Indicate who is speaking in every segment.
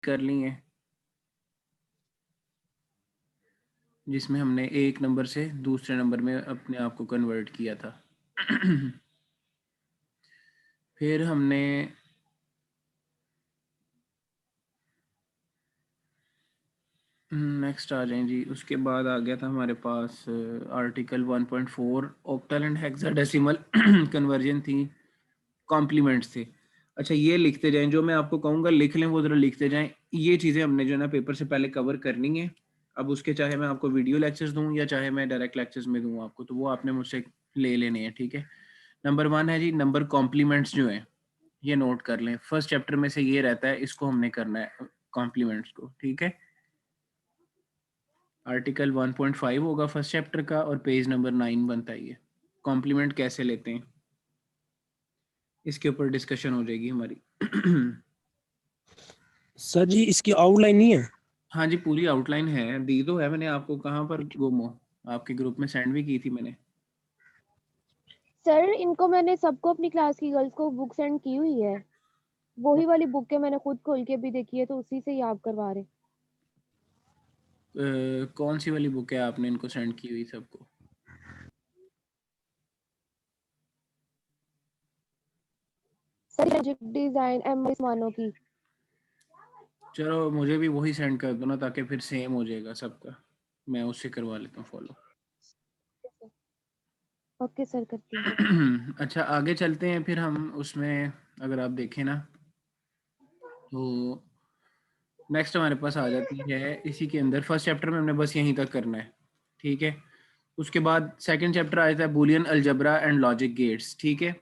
Speaker 1: कर ली हैं, जिसमें हमने एक नंबर से दूसरे नंबर में अपने आप को कन्वर्ट किया था। फिर हमने नेक्स्ट आ जाएं जी। उसके बाद आ गया था हमारे पास article 1.4 octal and hexadecimal conversion थी, कॉम्प्लीमेंट्स थे। अच्छा, ये लिखते जाएं, जो मैं आपको कहूँगा लिख लें वो ज़रा लिखते जाएं। ये चीज़ें हमने जो है ना पेपर से पहले कवर करनी है। अब उसके चाहे मैं आपको वीडियो लेक्चर्स दूं या चाहे मैं डायरेक्ट लेक्चर्स में दूं आपको, तो वो आपने मुझसे ले लेने हैं, ठीक है। नंबर 1 है जी, नंबर कॉम्प्लीमेंट्स जो हैं ये नोट कर लें। फर्स्ट चैप्टर में से ये रहता है, इसको हमने करना है कॉम्प्लीमेंट्स को, ठीक है। आर्टिकल 1.5 होगा फर्स्ट चैप्टर का और पेज नंबर 9 बनता है। ये कॉम्प्लीमेंट कैसे लेते हैं इसके ऊपर डिस्कशन हो जाएगी हमारी।
Speaker 2: सर जी इसकी आउटलाइन नहीं है?
Speaker 1: हाँ जी, पूरी आउटलाइन है, दी तो है मैंने आपको। कहाँ पर गुम हो? आपके ग्रुप में सेंड भी की थी मैंने।
Speaker 3: सर इनको मैंने सबको अपनी क्लास की गर्ल्स को बुक सेंड की हुई है, वही वाली बुक है, मैंने खुद खोल के भी देखी है, तो उसी से याद करवा रहे।
Speaker 1: कौन सी वाली बुक है आपने इनको सेंड की हुई सबको?
Speaker 3: सर मैजिक डिजाइन एम मानो की।
Speaker 1: चलो मुझे भी वही सेंड कर दो ना, ताकि फिर सेम हो जाएगा सबका। मैं उससे करवा लेता हूँ फॉलो।
Speaker 3: ओके सर, करती हूँ।
Speaker 1: अच्छा, आगे चलते हैं फिर हम उसमें। अगर आप देखें ना तो नेक्स्ट हमारे पास आ जाती है इसी के अंदर। फर्स्ट चैप्टर में हमने बस यहीं तक करना है, ठीक है। उसके बाद सेकंड चैप्टर आ जाता है Boolean algebra and logic gates, ठीक है।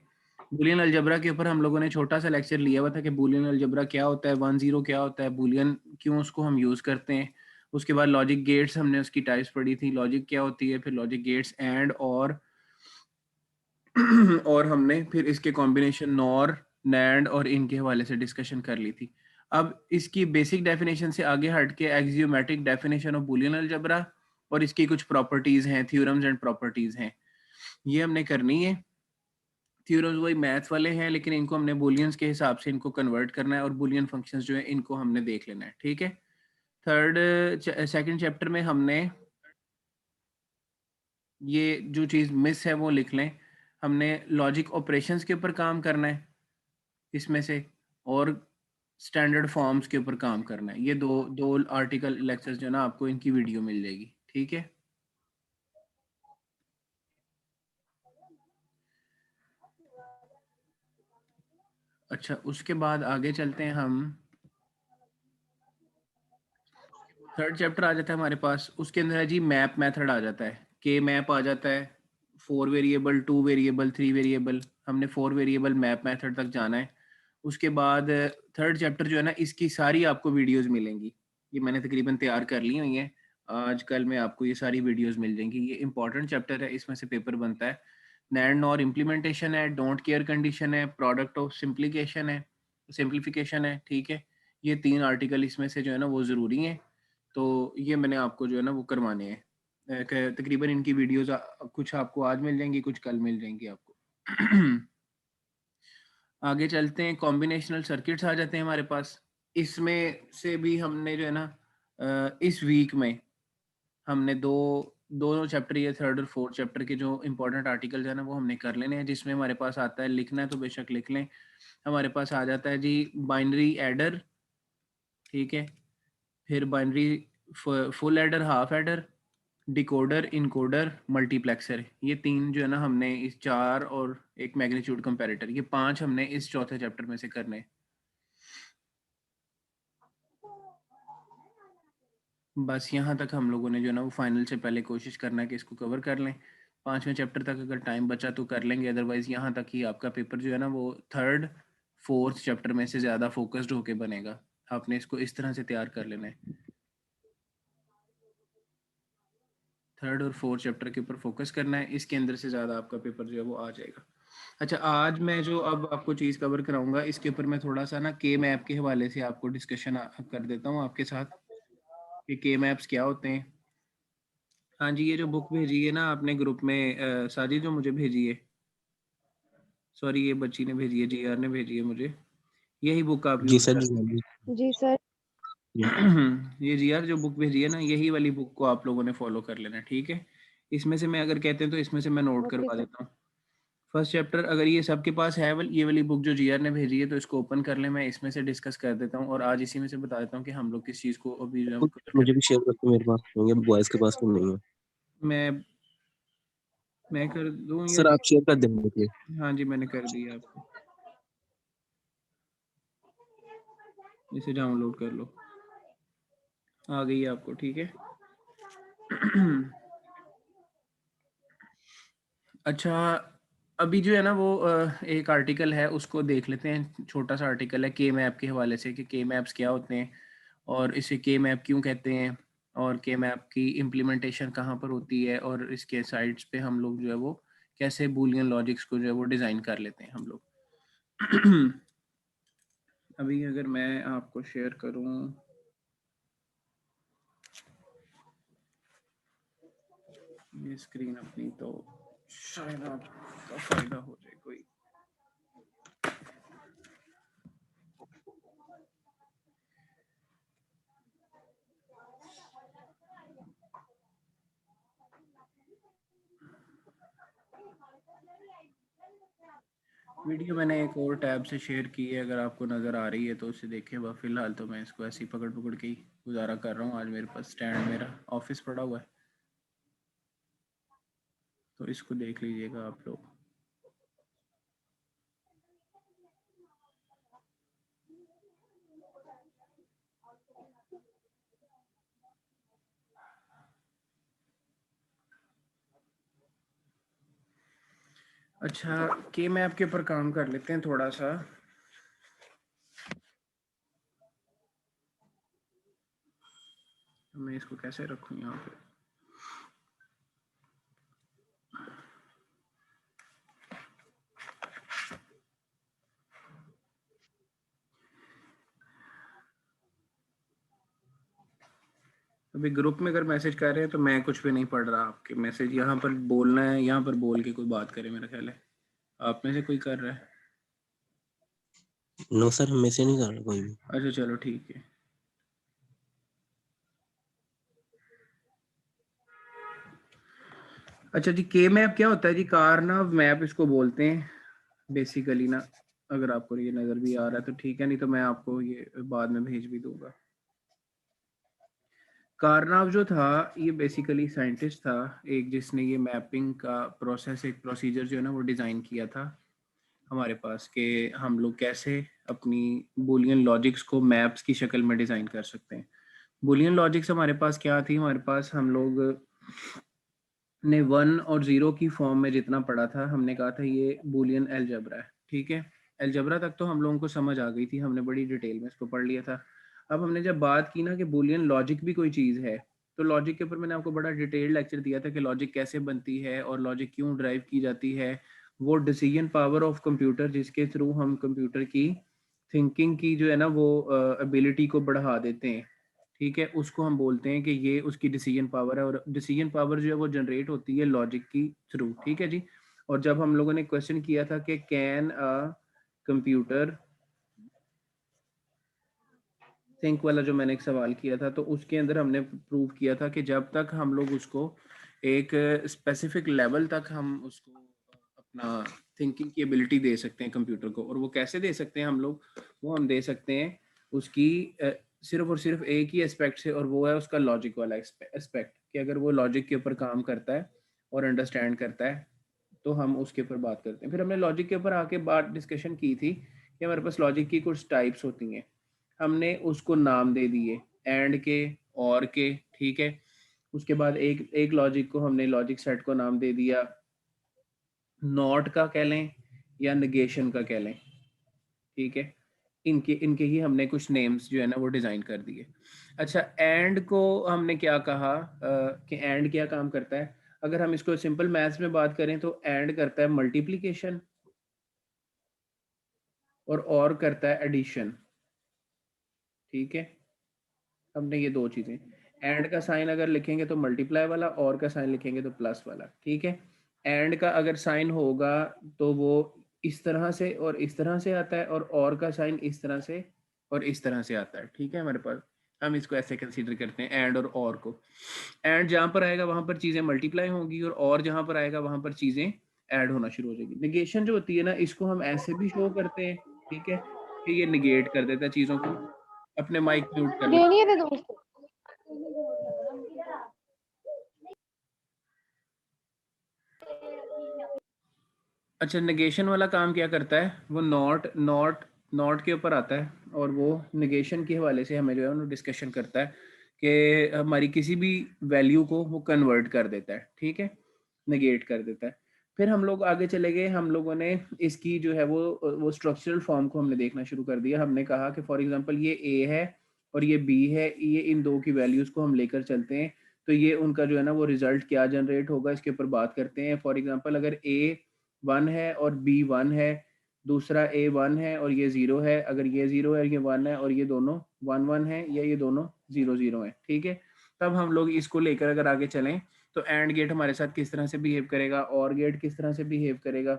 Speaker 1: बूलियन अलजबरा के ऊपर हम लोगों ने छोटा सा लेक्चर लिया हुआ था कि बूलियन अलजबरा क्या होता है, 1-0 क्या होता है, बूलियन क्यों उसको हम यूज़ करते हैं। उसके बाद लॉजिक गेट्स हमने उसकी टाइप्स पढ़ी थी, लॉजिक क्या होती है, फिर लॉजिक गेट्स एंड और हमने फिर इसके कॉम्बिनेशन नॉर, नैंड और इनके हवाले से डिस्कशन कर ली थी। अब इसकी बेसिक डेफिनेशन से आगे हट के एक्सियोमेट्रिक डेफिनेशन ऑफ बूलियन अलजबरा और इसकी कुछ प्रॉपर्टीज हैं, थ्योरम्स एंड प्रॉपर्टीज हैं, ये हमने करनी है। थ्योरम्स वही मैथ्स वाले हैं, लेकिन इनको हमने बूलियंस के हिसाब से इनको कन्वर्ट करना है और बूलियन फंक्शंस जो है इनको हमने देख लेना है, ठीक है। सेकंड चैप्टर में हमने ये जो चीज़ मिस है वो लिख लें। हमने लॉजिक ऑपरेशंस के ऊपर काम करना है इसमें से, और स्टैंडर्ड फॉर्म्स के ऊपर काम करना है। ये दो दो आर्टिकल लेक्चर्स जो ना आपको इनकी वीडियो मिल जाएगी, ठीक है। अच्छा, उसके बाद आगे चलते हैं हम। थर्ड चैप्टर आ जाता है हमारे पास, उसके अंदर है जी मैप मेथड आ जाता है, के मैप आ जाता है। 4 वेरिएबल, 2 वेरिएबल, 3 वेरिएबल, हमने 4 वेरिएबल मैप मेथड तक जाना है। उसके बाद थर्ड चैप्टर जो है ना, इसकी सारी आपको वीडियोस मिलेंगी। ये मैंने तकरीबन तैयार कर ली हुई हैं, आज कल में आपको ये सारी वीडियोस मिल जाएंगी। ये इंपॉर्टेंट चैप्टर है, इसमें से पेपर बनता है। नैंड नॉर इम्प्लीमेंटेशन है, डोंट केयर कंडीशन है, प्रोडक्ट ऑफ सिंप्लीकेशन है, सिंप्लीफिकेशन है, ठीक है। ये 3 आर्टिकल इसमें से जो है ना वो ज़रूरी हैं, तो ये मैंने आपको जो है ना वो करवाने हैं। तकरीबन इनकी वीडियोस कुछ आपको आज मिल जाएंगी, कुछ कल मिल जाएंगी आपको। आगे चलते हैं, कॉम्बिनेशनल सर्किट्स आ जाते हैं हमारे पास। इसमें से भी हमने जो है ना इस वीक में हमने दोनों चैप्टर, ये थर्ड और फोर्थ चैप्टर के जो इंपॉर्टेंट आर्टिकल्स है ना वो हमने कर लेने हैं। जिसमें हमारे पास आता है, लिखना है तो बेशक लिख लें। हमारे पास आ जाता है जी बाइनरी एडर, ठीक है। फिर binary full adder, half adder, decoder, encoder, multiplexer. ये 3 जो है ना हमने इस 4, और एक मैग्नीट्यूड कंपैरेटर, ये 5 हमने इस चौथे चैप्टर में से करने। बस यहाँ तक हम लोगों ने जो है ना वो फाइनल से पहले कोशिश करना है कि इसको कवर कर लें। 5वें चैप्टर तक अगर टाइम बचा तो कर लेंगे, अदरवाइज़ यहाँ तक ही आपका पेपर जो है ना वो थर्ड फोर्थ चैप्टर में से ज़्यादा फोकस्ड होके बनेगा। आपने इसको इस तरह से तैयार कर लेना है, थर्ड और फोर्थ चैप्टर के ऊपर फोकस करना है, इसके अंदर से ज़्यादा आपका पेपर जो है वो आ जाएगा। अच्छा, आज मैं जो अब आपको चीज़ कवर कराऊंगा इसके ऊपर मैं थोड़ा सा ना के मैप के हवाले से आपको डिस्कशन कर देता हूँ आपके साथ कि के मैप्स क्या होते हैं। हाँ जी, ये जो बुक भेजी है ना आपने ग्रुप में, साजिद जो मुझे भेजी है, सॉरी ये बच्ची ने भेजी है, जीआर ने भेजी है मुझे, यही बुक आप
Speaker 2: जी
Speaker 1: यूज़
Speaker 2: सर
Speaker 1: कर।
Speaker 2: जी।
Speaker 3: जी सर।
Speaker 1: ये जीआर जो बुक भेजी है ना, यही वाली बुक को आप लोगों ने फॉलो कर लेना है, ठीक है। इसमें से मैं अगर कहते हैं तो इसमें से मैं नोट
Speaker 3: ओके
Speaker 1: करवा
Speaker 3: सर।
Speaker 1: देता हूँ। फर्स्ट चैप्टर अगर ये सबके पास है ये वाली बुक जो जीआर ने भेजी है तो इसको ओपन कर ले, मैं इसमें से डिस्कस कर देता हूँ और आज इसी में से बता देता हूँ कि हम लोग किस चीज़ को अभी जो हम cover
Speaker 2: मुझे
Speaker 1: करें।
Speaker 2: भी शेयर करते, मेरे पास नहीं है, बॉयज के पास तो नहीं है।
Speaker 1: मैं कर दूँ या
Speaker 2: सर आप शेयर कर देंगे मुझे।
Speaker 1: हाँ जी मैंने कर दिया आपको, इसे डाउनलोड कर लो, आ गई है आपको, ठीक है। अच्छा, अभी जो है ना वो एक आर्टिकल है उसको देख लेते हैं, छोटा सा आर्टिकल है के मैप के हवाले से कि के मैप्स क्या होते हैं और इसे के मैप क्यों कहते हैं और के मैप की इम्प्लीमेंटेशन कहाँ पर होती है और इसके साइट्स पे हम लोग जो है वो कैसे बूलियन लॉजिक्स को जो है वो डिज़ाइन कर लेते हैं हम लोग। अभी अगर मैं आपको शेयर करूं, ये स्क्रीन अपनी, तो शायद आपका फ़ायदा हो जाए कोई। वीडियो मैंने एक और टैब से शेयर की है, अगर आपको नज़र आ रही है तो उसे देखें। वह फ़िलहाल तो मैं इसको ऐसे ही पकड़ पकड़ के ही गुजारा कर रहा हूँ, आज मेरे पास स्टैंड मेरा ऑफिस पड़ा हुआ है, तो इसको देख लीजिएगा आप लोग। अच्छा, के मैप के ऊपर काम कर लेते हैं थोड़ा सा। मैं इसको कैसे रखूँ यहाँ पे, अभी ग्रुप में अगर मैसेज कर रहे हैं तो मैं कुछ भी नहीं पढ़ रहा, आपके मैसेज यहाँ पर बोलना है, यहाँ पर बोल के कोई बात करे, मेरा ख्याल है आप में से कोई कर रहा है।
Speaker 2: नो सर, हम में से नहीं कर रहा कोई भी।
Speaker 1: अच्छा चलो ठीक है। अच्छा जी, के मैप क्या होता है जी? कारनाव मैप इसको बोलते हैं बेसिकली ना। अगर आपको ये नज़र भी आ रहा है तो ठीक है, नहीं तो मैं आपको ये बाद में भेज भी दूंगा। कारनाव जो था ये बेसिकली साइंटिस्ट था एक, जिसने ये मैपिंग का प्रोसेस, एक प्रोसीजर जो है ना वो डिज़ाइन किया था हमारे पास, कि हम लोग कैसे अपनी बूलियन लॉजिक्स को मैप्स की शक्ल में डिज़ाइन कर सकते हैं। बूलियन लॉजिक्स हमारे पास क्या थी, हमारे पास हम लोग ने 1 और 0 की फॉर्म में जितना पढ़ा था, हमने कहा था ये बूलियन अलजेब्रा है, ठीक है। अलजेब्रा तक तो हम लोगों को समझ आ गई थी, हमने बड़ी डिटेल में इसको पढ़ लिया था। अब हमने जब बात की ना कि बूलियन लॉजिक भी कोई चीज़ है, तो लॉजिक के ऊपर मैंने आपको बड़ा डिटेल लेक्चर दिया था कि लॉजिक कैसे बनती है और लॉजिक क्यों ड्राइव की जाती है। वो डिसीजन पावर ऑफ कंप्यूटर, जिसके थ्रू हम कंप्यूटर की थिंकिंग की जो है ना वो एबिलिटी को बढ़ा देते हैं, ठीक है, उसको हम बोलते हैं कि ये उसकी डिसीजन पावर है। और डिसीजन पावर जो है वो जनरेट होती है लॉजिक की थ्रू, ठीक है जी। और जब हम लोगों ने क्वेश्चन किया था कि कैन अ कंप्यूटर थिंक वाला, जो मैंने एक सवाल किया था, तो उसके अंदर हमने प्रूव किया था कि जब तक हम लोग उसको एक स्पेसिफिक लेवल तक हम उसको अपना थिंकिंग की एबिलिटी दे सकते हैं कंप्यूटर को। और वो कैसे दे सकते हैं हम लोग, वो हम दे सकते हैं उसकी सिर्फ और सिर्फ एक ही एस्पेक्ट से, और वो है उसका लॉजिक वाला एस्पेक्ट, कि अगर वो लॉजिक के ऊपर काम करता है और अंडरस्टैंड करता है तो हम उसके ऊपर बात करते हैं। फिर हमने लॉजिक के ऊपर आके बात डिस्कशन की थी कि हमारे पास लॉजिक की कुछ टाइप्स होती हैं, हमने उसको नाम दे दिए, एंड के, और के, ठीक है। उसके बाद एक एक लॉजिक को हमने, लॉजिक सेट को नाम दे दिया नॉट का कह लें या नेगेशन का कह लें, ठीक है। इनके इनके ही हमने कुछ नेम्स जो है ना वो डिज़ाइन कर दिए। अच्छा, एंड को हमने क्या कहा कि एंड क्या काम करता है? अगर हम इसको सिंपल मैथ्स में बात करें तो एंड करता है मल्टीप्लिकेशन और करता है एडिशन, ठीक है। हमने ये दो चीज़ें, एंड का साइन अगर लिखेंगे तो मल्टीप्लाई वाला, और का साइन लिखेंगे तो प्लस वाला, ठीक है। एंड का अगर साइन होगा तो वो इस तरह से और इस तरह से आता है, और का साइन इस तरह से और इस तरह से आता है, ठीक है हमारे पास। हम इसको ऐसे कंसीडर करते हैं एंड और को। एंड जहाँ पर आएगा वहाँ पर चीज़ें मल्टीप्लाई होंगी और जहाँ पर आएगा वहाँ पर चीज़ें ऐड होना शुरू हो जाएगी। नेगेशन जो होती है ना, इसको हम ऐसे भी शो करते हैं, ठीक है, कि ये निगेट कर देता है चीज़ों को। अपने माइक म्यूट कर ले।
Speaker 3: देनी है दे दो उसको।
Speaker 1: अच्छा, नेगेशन वाला काम क्या करता है, वो नॉट के ऊपर आता है और वो नेगेशन के हवाले से हमें जो है वो डिस्कशन करता है कि हमारी किसी भी वैल्यू को वो कन्वर्ट कर देता है, ठीक है, नेगेट कर देता है। फिर हम लोग आगे चले गए, हम लोगों ने इसकी जो है वो स्ट्रक्चरल फॉर्म को हमने देखना शुरू कर दिया। हमने कहा कि फॉर एग्जांपल ये ए है और ये बी है, ये इन दो की वैल्यूज़ को हम लेकर चलते हैं तो ये उनका जो है ना वो रिजल्ट क्या जनरेट होगा, इसके ऊपर बात करते हैं। फॉर एग्जांपल अगर ए 1 है और बी 1 है, दूसरा ए 1 है और ये 0 है, अगर ये 0 है ये 1 है और ये दोनों 1 1 है या ये दोनों 0 0 है, ठीक है। तब हम लोग इसको लेकर अगर आगे चलें तो एंड गेट हमारे साथ किस तरह से बिहेव करेगा, और गेट किस तरह से बिहेव करेगा।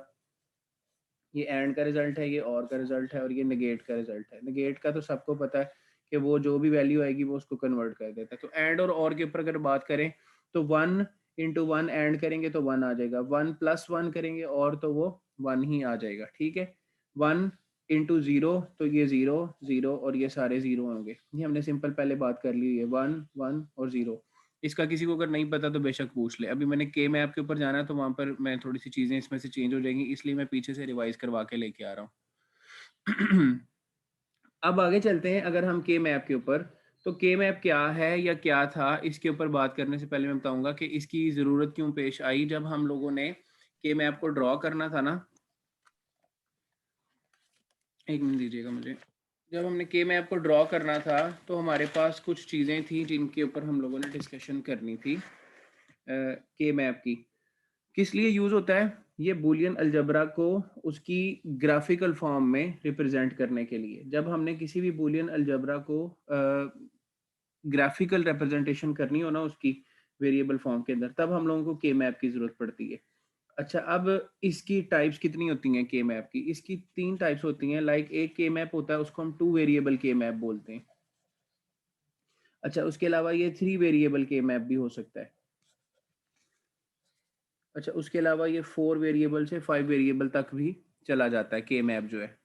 Speaker 1: ये एंड का रिजल्ट है, ये और का रिजल्ट है और ये नेगेट का रिजल्ट है। नेगेट का तो सबको पता है कि वो जो भी वैल्यू आएगी वो उसको कन्वर्ट कर देता है। तो एंड और के ऊपर अगर बात करें तो 1 इंटू 1 एंड करेंगे तो 1 आ जाएगा, 1 प्लस 1 करेंगे और तो वो 1 ही आ जाएगा, ठीक है। 1 इंटू 0 तो ये 0 0 और ये सारे 0 होंगे। ये हमने सिंपल पहले बात कर ली है, 1 1 और 0। इसका किसी को अगर नहीं पता तो बेशक पूछ ले। अभी मैंने के मैप के ऊपर जाना है तो वहाँ पर मैं थोड़ी सी चीज़ें इसमें से चेंज हो जाएंगी, इसलिए मैं पीछे से रिवाइज करवा के लेके आ रहा हूँ। अब आगे चलते हैं, अगर हम के मैप के ऊपर, तो के मैप क्या है या क्या था, इसके ऊपर बात करने से पहले मैं बताऊंगा कि इसकी ज़रूरत क्यों पेश आई। जब हम लोगों ने के मैप को ड्रॉ करना था ना, एक मिनट दीजिएगा मुझे। जब हमने के मैप को ड्रॉ करना था तो हमारे पास कुछ चीज़ें थी जिनके ऊपर हम लोगों ने डिस्कशन करनी थी। के मैप की किस लिए यूज़ होता है, ये बूलियन अलजबरा को उसकी ग्राफिकल फॉर्म में रिप्रेजेंट करने के लिए। जब हमने किसी भी बूलियन अलजबरा को ग्राफिकल रिप्रेजेंटेशन करनी हो ना उसकी वेरिएबल फॉर्म के अंदर, तब हम लोगों को के मैप की ज़रूरत पड़ती है। अच्छा, अब इसकी टाइप्स कितनी होती हैं के मैप की, इसकी 3 टाइप्स होती हैं। लाइक एक के मैप होता है उसको हम 2 वेरिएबल के मैप बोलते हैं। अच्छा, उसके अलावा ये 3 वेरिएबल के मैप भी हो सकता है। अच्छा, उसके अलावा ये 4 वेरिएबल से 5 वेरिएबल तक भी चला जाता है के मैप जो है।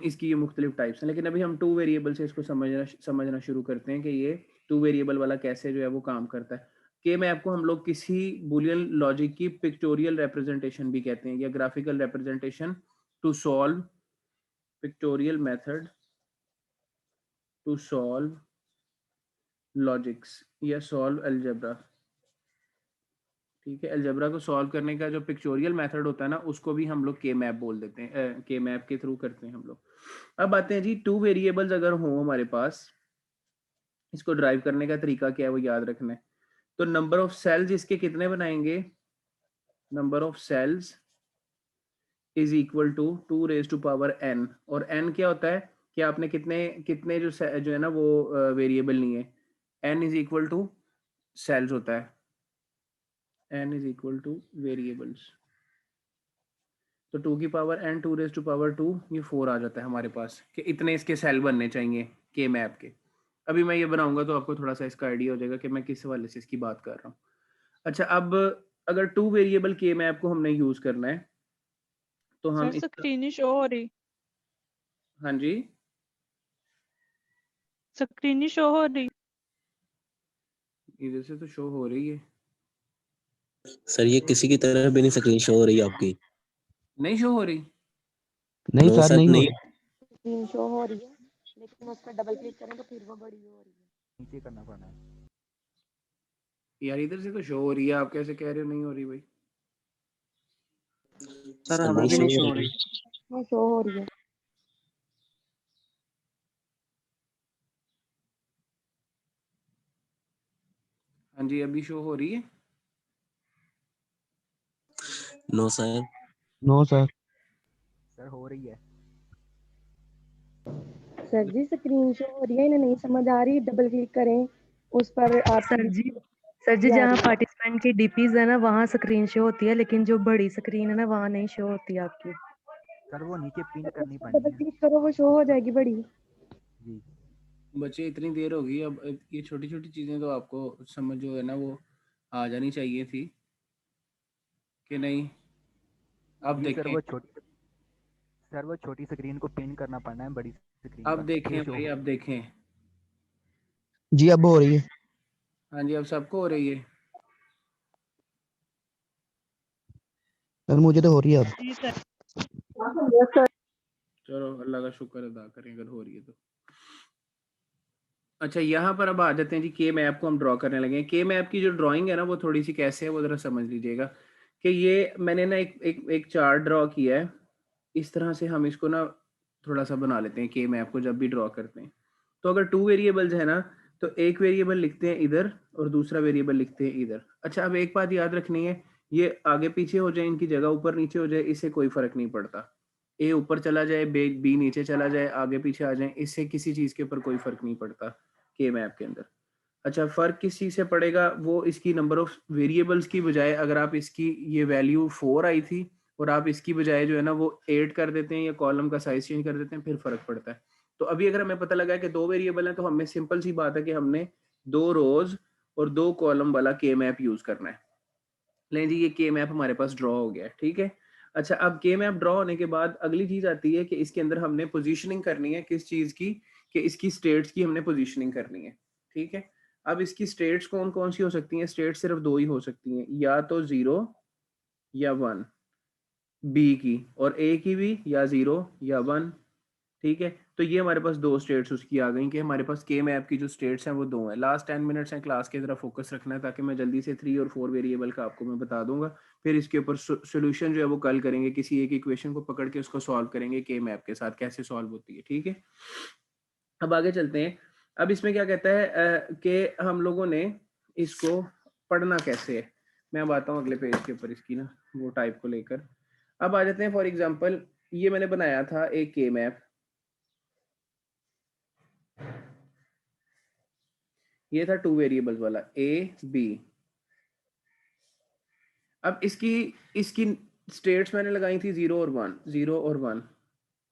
Speaker 1: इसकी ये मुख्तलिफ टाइप्स हैं, लेकिन अभी हम 2 वेरिएबल से इसको समझना शुरू करते हैं कि ये 2 वेरिएबल वाला कैसे जो है वो काम करता है। के मैप को हम लोग किसी बुलियन लॉजिक की पिक्टोरियल रिप्रेजेंटेशन भी कहते हैं या graphical representation to solve pictorial method to solve logics या सॉल्व अलजेब्रा, ठीक है। अलजेब्रा को सॉल्व करने का जो पिक्चोरियल मेथड होता है ना, उसको भी हम लोग के मैप बोल देते हैं, के मैप के थ्रू करते हैं हम लोग। अब आते हैं जी, 2 वेरिएबल्स अगर हो हमारे पास, इसको ड्राइव करने का तरीका क्या है वो याद रखना है। तो नंबर ऑफ सेल्स इसके कितने बनाएंगे, number of cells is equal to 2 raise to power n। और n क्या होता है कि आपने कितने कितने जो है ना वो वेरिएबल नहीं है, n is equal to cells होता है, n is equal to variables. तो 2 की power n 2 raise to power 2 ये 4 आ जाता है हमारे पास कि इतने इसके सेल बनने चाहिए के मैप के। अभी मैं ये बनाऊंगा तो आपको थोड़ा सा इसका आइडिया हो जाएगा कि मैं किस वाले से इसकी बात कर रहा हूँ। अच्छा, अब अगर 2 वेरिएबल के मैप को हमने यूज करना है तो हम
Speaker 4: सर
Speaker 1: इस,
Speaker 4: स्क्रीन शो हो रही,
Speaker 1: हाँ जी,
Speaker 4: स्क्रीन शो हो रही।
Speaker 1: इधर से तो शो हो रही है।
Speaker 2: सर ये किसी की तरफ भी नहीं स्क्रीन शो हो रही आपकी।
Speaker 1: नहीं शो हो रही,
Speaker 5: नहीं
Speaker 2: नो
Speaker 5: सर
Speaker 2: सर
Speaker 5: नहीं हो
Speaker 2: नहीं।
Speaker 5: रही।
Speaker 3: स्क्रीन शो हो रही है लेकिन उस पर डबल क्लिक करें तो फिर वो बड़ी हो रही है।
Speaker 5: नीचे करना पड़ना है।
Speaker 1: यार इधर से तो शो हो रही है, आप कैसे कह रहे हो नहीं हो रही भाई।
Speaker 2: सर
Speaker 1: हमें
Speaker 2: नहीं
Speaker 1: भी नहीं
Speaker 2: शो
Speaker 1: शो
Speaker 2: हो
Speaker 1: हो
Speaker 2: रही।
Speaker 1: रही।
Speaker 3: वो शो हो रही है।
Speaker 1: हाँ जी, अभी शो हो रही है।
Speaker 2: No sir.
Speaker 5: No sir. Sir हो रही है।
Speaker 3: सर जी स्क्रीन शो हो रही है, इन्हें नहीं समझ आ रही, डबल क्लिक करें उस पर आप।
Speaker 6: सर जी
Speaker 3: आ
Speaker 6: जहाँ
Speaker 3: रही है।
Speaker 6: पार्टिसिपेंट की डीपीज है ना वहाँ स्क्रीन शो होती है, लेकिन जो बड़ी स्क्रीन है ना वहाँ नहीं शो होती आपकी।
Speaker 5: सर वो नीचे पिन
Speaker 3: तो
Speaker 5: करनी
Speaker 3: उस पर
Speaker 5: पड़नी
Speaker 3: डबल
Speaker 5: है।
Speaker 3: क्लिक करो वो शो हो जाएगी बड़ी।
Speaker 5: जी
Speaker 1: बच्चे इतनी देर हो गई, अब ये छोटी छोटी चीजें तो आपको समझ जो है ना वो आ जानी चाहिए थी कि नहीं। अब
Speaker 5: जी सर,
Speaker 1: देखें,
Speaker 5: वो छोटी स्क्रीन को पिन करना पड़ना है बड़ी स्क्रीन
Speaker 1: अब
Speaker 5: पर,
Speaker 1: देखें
Speaker 5: फिर शो
Speaker 1: भाई,
Speaker 5: हो।
Speaker 1: अब देखें।
Speaker 7: जी अब हो रही है
Speaker 1: हाँ जी, अब सबको हो रही है।
Speaker 7: सर, मुझे तो हो रही है अब।
Speaker 4: जी सर।
Speaker 1: चलो अल्लाह का शुक्र अदा करें अगर हो रही है तो। अच्छा, यहाँ पर अब आ जाते हैं जी, के मैप को हम ड्रॉ करने लगे हैं। के मैप की जो ड्राइंग है ना वो थोड़ी सी कैसे है वो ज़रा समझ लीजिएगा कि ये मैंने ना एक चार्ट ड्रॉ किया है। इस तरह से हम इसको ना थोड़ा सा बना लेते हैं के मैप को जब भी ड्रॉ करते हैं। तो अगर 2 वेरिएबल्स है ना, तो एक वेरिएबल लिखते हैं इधर और दूसरा वेरिएबल लिखते हैं इधर। अच्छा, अब एक बात याद रखनी है, ये आगे पीछे हो जाए, इनकी जगह ऊपर नीचे हो जाए, इससे कोई फर्क नहीं पड़ता। ए ऊपर चला जाए, बी नीचे चला जाए, आगे पीछे आ जाए, इससे किसी चीज़ के ऊपर कोई फर्क नहीं पड़ता के मैप के अंदर। अच्छा, फर्क किस चीज़ से पड़ेगा, वो इसकी नंबर ऑफ वेरिएबल्स की बजाय अगर आप इसकी ये वैल्यू 4 आई थी और आप इसकी बजाय जो है ना वो 8 कर देते हैं या कॉलम का साइज चेंज कर देते हैं, फिर फर्क पड़ता है। तो अभी अगर हमें पता लगा है कि 2 वेरिएबल हैं, तो हमें सिंपल सी बात है कि हमने 2 रोज और 2 कॉलम वाला के मैप यूज करना है। लें जी, ये के मैप हमारे पास ड्रॉ हो गया है, ठीक है। अच्छा, अब के मैप ड्रॉ होने के बाद अगली चीज आती है कि इसके अंदर हमने पोजीशनिंग करनी है किस चीज की, कि इसकी स्टेट्स की हमने पोजीशनिंग करनी है, ठीक है। अब इसकी स्टेट्स कौन कौन सी हो सकती हैं? स्टेट्स सिर्फ 2 ही हो सकती हैं, या तो 0 या 1, बी की, और ए की भी या 0 या 1, ठीक है। तो ये हमारे पास 2 स्टेट्स उसकी आ गई कि हमारे पास के मैप की जो स्टेट्स हैं वो 2 हैं। लास्ट 10 मिनट्स हैं क्लास के, जरा फोकस रखना है ताकि मैं जल्दी से 3 और 4 वेरिएबल का आपको मैं बता दूंगा। फिर इसके ऊपर सोल्यूशन जो है वो कल करेंगे, किसी एक इक्वेशन को पकड़ के उसको सॉल्व करेंगे के मैप के साथ, कैसे सॉल्व होती है, ठीक है। अब आगे चलते हैं। अब इसमें क्या कहता है कि हम लोगों ने इसको पढ़ना कैसे है। मैं अब आता हूँ अगले पेज के ऊपर इसकी ना वो टाइप को लेकर। अब आ जाते हैं, फॉर एग्जाम्पल ये मैंने बनाया था एक के मैप, ये था 2 वेरिएबल्स वाला ए बी। अब इसकी इसकी स्टेट्स मैंने लगाई थी 0 और 1, 0 और 1।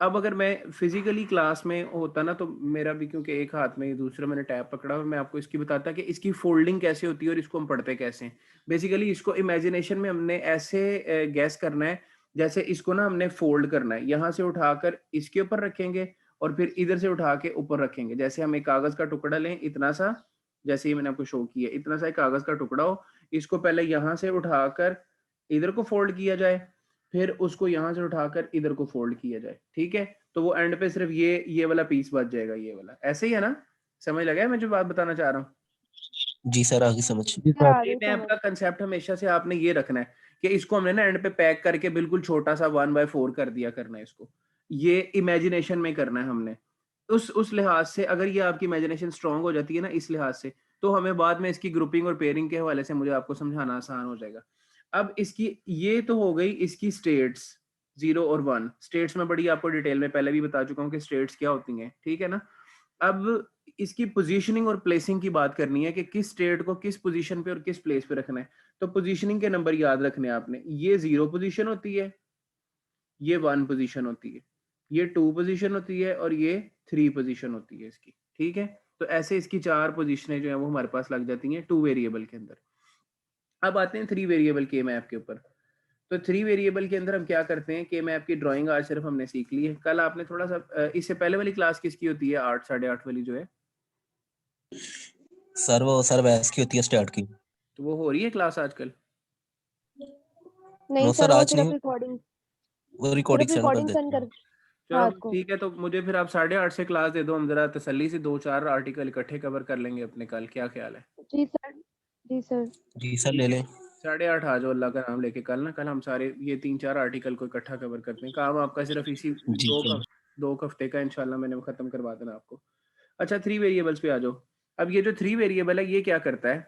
Speaker 1: अब अगर मैं फिजिकली क्लास में होता ना, तो मेरा भी, क्योंकि एक हाथ में दूसरा मैंने टैब पकड़ा हुआ, मैं आपको इसकी बताता कि इसकी फोल्डिंग कैसे होती है और इसको हम पढ़ते कैसे हैं। बेसिकली इसको इमेजिनेशन में हमने ऐसे गैस करना है, जैसे इसको ना हमने फोल्ड करना है, यहाँ से उठाकर इसके ऊपर रखेंगे और फिर इधर से उठा के ऊपर रखेंगे। जैसे हम एक कागज का टुकड़ा लें इतना सा, जैसे ही मैंने आपको शो किया, इतना सा एक कागज का टुकड़ा हो, इसको पहले यहाँ से उठाकर इधर को फोल्ड किया जाए, फिर उसको यहाँ से उठाकर इधर को फोल्ड किया जाए, ठीक है। तो वो एंड पे सिर्फ ये वाला पीस बच जाएगा, ये वाला। ऐसे ही है ना, समझ लगा है मैं जो बात बताना चाह रहा हूँ?
Speaker 2: जी सर, आगे समझ।
Speaker 7: जी
Speaker 3: सर
Speaker 7: सर।
Speaker 3: आगे
Speaker 1: मैप
Speaker 3: समझ।
Speaker 1: का कंसेप्ट हमेशा से आपने ये रखना है कि इसको हमने ना एंड पे पैक करके बिल्कुल छोटा सा 1/4 कर दिया करना है इसको। ये इमेजिनेशन में करना है हमने। उस लिहाज से अगर ये आपकी इमेजिनेशन स्ट्रांग हो जाती है ना इस लिहाज से, तो हमें बाद में इसकी ग्रुपिंग और पेयरिंग के हवाले से मुझे आपको समझाना आसान हो जाएगा। अब इसकी ये तो हो गई इसकी स्टेट्स 0 और 1। स्टेट्स में बड़ी आपको डिटेल में पहले भी बता चुका हूँ कि स्टेट्स क्या होती हैं, ठीक है ना। अब इसकी पोजीशनिंग और प्लेसिंग की बात करनी है कि किस स्टेट को किस पोजीशन पे और किस प्लेस पे रखना है। तो पोजीशनिंग के नंबर याद रखने हैं आपने। ये 0 पोजीशन होती है, ये 1 पोजीशन होती है, ये 2 पोजीशन होती है और ये 3 पोजीशन होती है इसकी, ठीक है। तो ऐसे इसकी 4 पोजीशनें जो है वो हमारे पास लग जाती हैं 2 वेरिएबल के अंदर। अब आते हैं 3 वेरिएबल के मैप के ऊपर। तो 3 वेरिएबल के अंदर हम क्या करते हैं, के मैप की ड्राइंग आज सिर्फ हमने सीख ली है। कल आपने थोड़ा सा इससे पहले वाली क्लास किसकी होती है, 8 8:30 वाली जो है,
Speaker 2: सर वो सर वैस की होती है स्टार्ट की।
Speaker 1: तो वो हो रही है क्लास आजकल?
Speaker 3: नहीं
Speaker 2: नो
Speaker 3: सर,
Speaker 2: सर,
Speaker 3: वो
Speaker 2: आज
Speaker 3: सिर्फ
Speaker 2: नहीं,
Speaker 3: रिकॉर्डिंग
Speaker 2: वो रिकॉर्डिंग सेंड कर
Speaker 3: सेंड
Speaker 2: देते
Speaker 3: कर
Speaker 2: हैं।
Speaker 1: चलो
Speaker 3: रात को।
Speaker 1: ठीक है, तो मुझे फिर आप 8:30 से क्लास दे दो, हम जरा तसल्ली से 2-4 आर्टिकल इकट्ठे कवर कर लेंगे अपने कल, क्या ख्याल है?
Speaker 3: जी सर। जी सर।
Speaker 2: जी सर, ले लें।
Speaker 1: 8:30 आ जाओ अल्लाह का नाम लेके कल ना, कल हम सारे ये 3-4 आर्टिकल को इकट्ठा कवर करते हैं। काम आपका सिर्फ इसी
Speaker 2: जी सर।
Speaker 1: 2 हफ्ते का इंशाल्लाह मैंने खत्म करवा देना आपको। अच्छा, 3 वेरिएबल्स पे आ जाओ। अब ये जो 3 वेरिएबल है ये क्या करता है,